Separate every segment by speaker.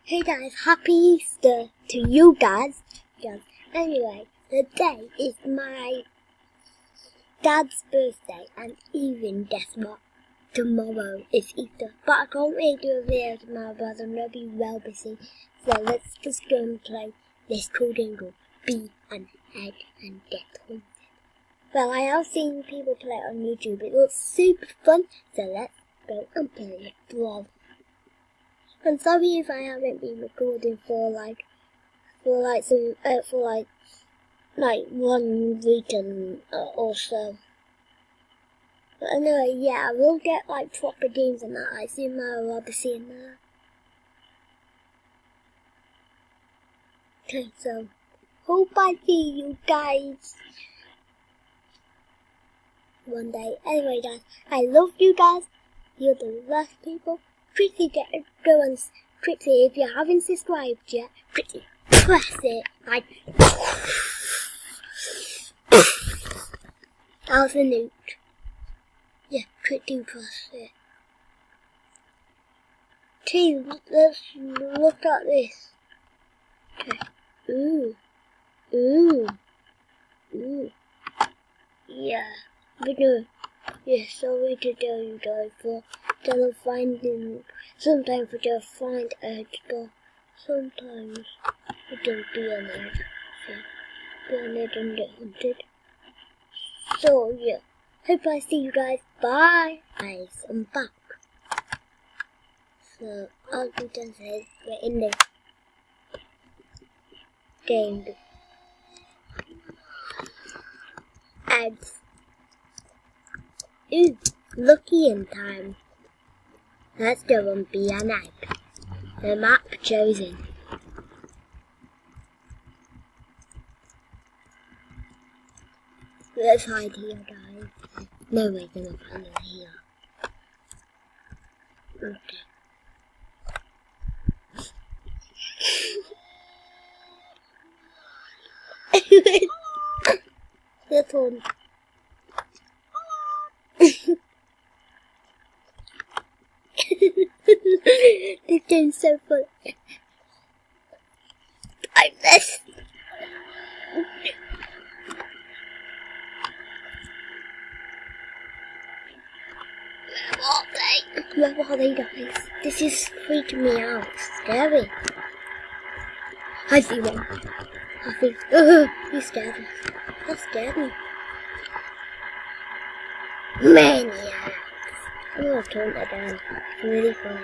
Speaker 1: Hey guys, happy Easter to you guys. Anyway, today is my dad's birthday and even guess what? Tomorrow is Easter. But I can't really do a video tomorrow because I'm going to be well busy. So let's just go and play this cool game called Be an Egg and Get Haunted. Well, I have seen people play it on YouTube. It looks super fun. So let's go and play it, bro. I'm sorry if I haven't been recording for 1 week or so. But anyway, yeah, I will get proper games and that. I see my Odyssey in there. Okay, so hope I see you guys one day. Anyway, guys, I love you guys. You're the best people. Quickly go and quickly, if you haven't subscribed yet, quickly press it that was a nuke. Yeah, quickly press it. Team, let's look at this. Okay. Ooh. Yeah. Sorry to tell you guys for sometimes we don't find eggs, but sometimes we don't do an egg. So, do an egg and get hunted. So, yeah. Hope I see you guys. Bye. Guys, I'm back. So, as you can see, we're in the game. Eggs. Ooh, lucky in time. Let's go and be an egg. The map chosen. Let's hide here, guys. No way gonna find it here. Okay. This one. This game's so fun. I missed. Where are they, guys? This is freaking me out. It's scary. I see one. I think. You scared me. That scared me. Maniacs. I'm gonna turn that down. It's really fun.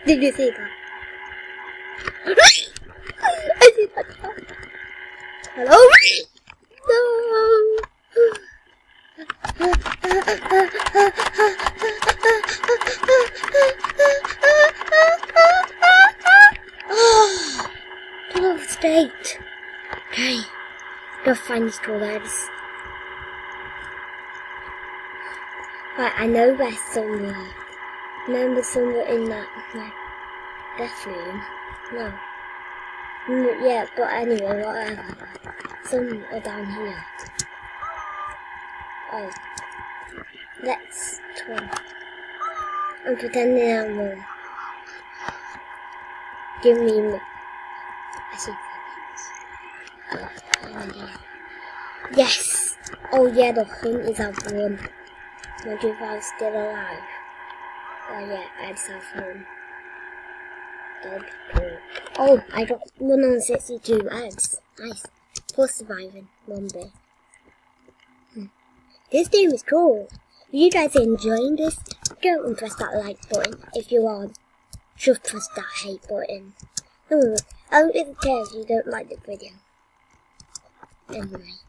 Speaker 1: Did you see that? I see that. Hello? No! State. Okay. Go find these two legs. Right, I know where somewhere. Remember somewhere in that death room? No. Yeah, but anyway, whatever. Somewhere down here. Oh. Let's try. I'm pretending I'm wrong. Give me. I see. Yes! Oh yeah, the hunt is at 1. Wonder if I was still alive. Oh yeah, I'd have fun. That'd be cool. Oh, I got 162 eggs. Nice. For surviving one day. This game is cool. If you guys are enjoying this, go and press that like button. If you aren't, just press that hate button. I don't really care if you don't like the video. Anyway.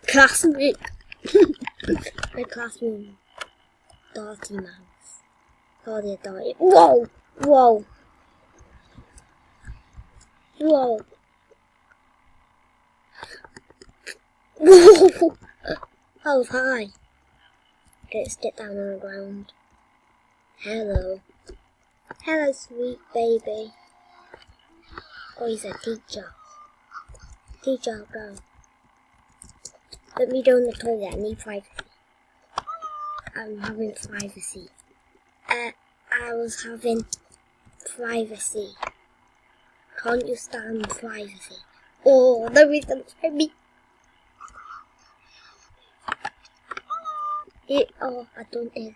Speaker 1: Classmate. My classmate. Dirty Mouse. Oh, they're dirty. Whoa! Whoa! Whoa! Whoa! I was high. Okay, let's get down on the ground. Hello. Hello, sweet baby. Oh, he's a teacher. Teacher, go. Let me go in the toilet. I need privacy. I'm having privacy. I was having privacy. Can't you stand privacy? Oh, there is a baby. Oh, I don't know.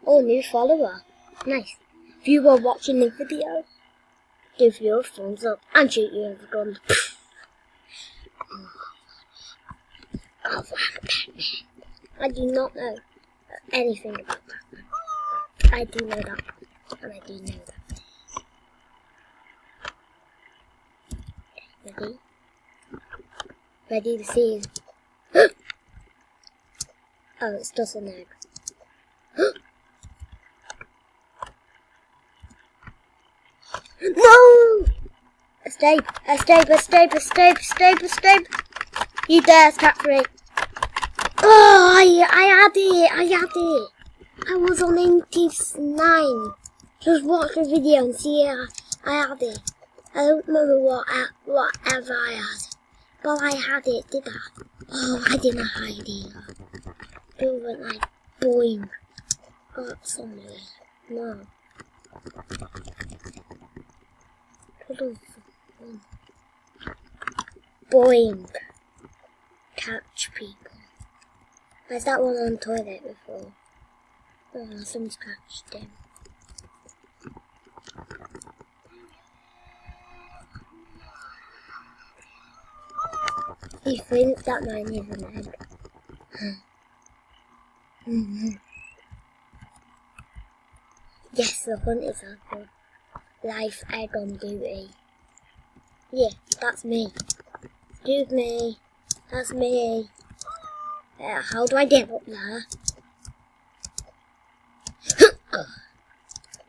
Speaker 1: Oh, new follower. Nice. If you were watching the video, give you a thumbs up and shoot you with a gun. Oh, Batman. I do not know anything about Batman. I do know that. And I do know that. Ready? Ready to see him. Oh, it's just an egg. No! Escape! Escape! Escape! Escape! Escape! Escape! You dare catch me! Oh, I had it! I had it! I was on 89. Just watch the video and see it. I had it. I don't remember whatever I had. But I had it, did I? Oh, I didn't hide it. It went like boing. Got somewhere. No. Boing. Catch people. There's that one on the toilet before. Oh, someone's catched him. He thinks that mine is an egg. Yes, the hunt is happening. Life egg on duty. Yeah, that's me. Excuse me. That's me. How do I get up there?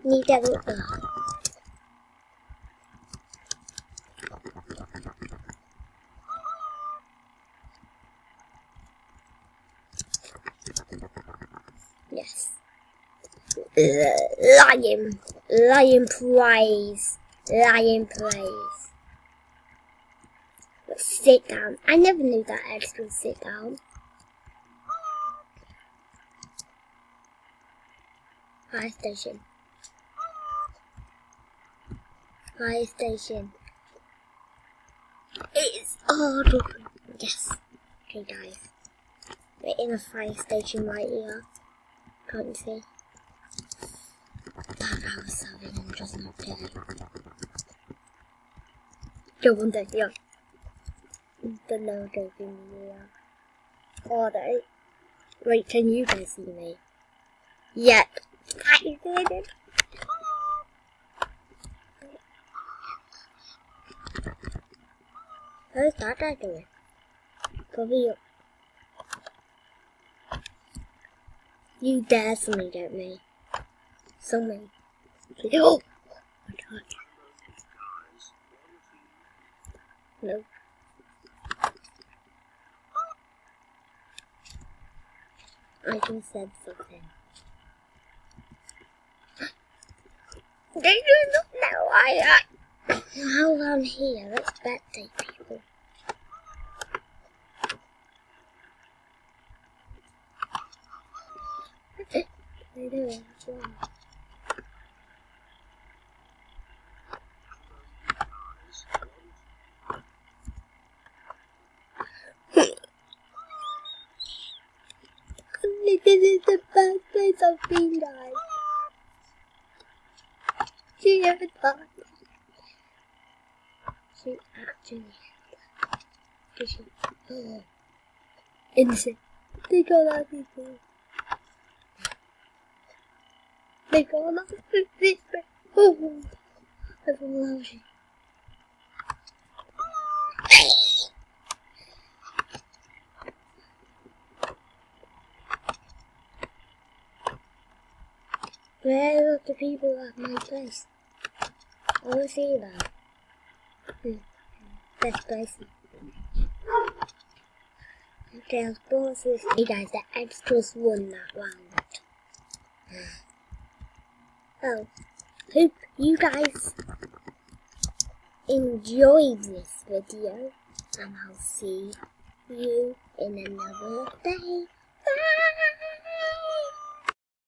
Speaker 1: Need to get up there. Yes. Lion. Lion praise. Lion praise. Let's sit down. I never knew that eggs could sit down. Fire station. Fire station. It's all open. Yes. Okay, guys. We're in a fire station right here. Can't you see? That I was having and just not dead. Go on there, yeah. The logo thing, yeah. Oh, they. Wait, can you guys see me? Yep. I did it. How's that guy doing? Probably up. You dare something at me. Something. Oh! My God. No. I just said something. They do not know I how around here, let's spectate people. They do it as well. This is the best place I've been, guys. She ever thought. She actually. Did she? Oh. Innocent. They got out people. They got out people. Oh. I don't know. Where are the people at my place? I want to see them. Best place. Okay, I'll pause this. Hey guys, the extras won that round. Oh, hope you guys enjoyed this video, and I'll see you in another day.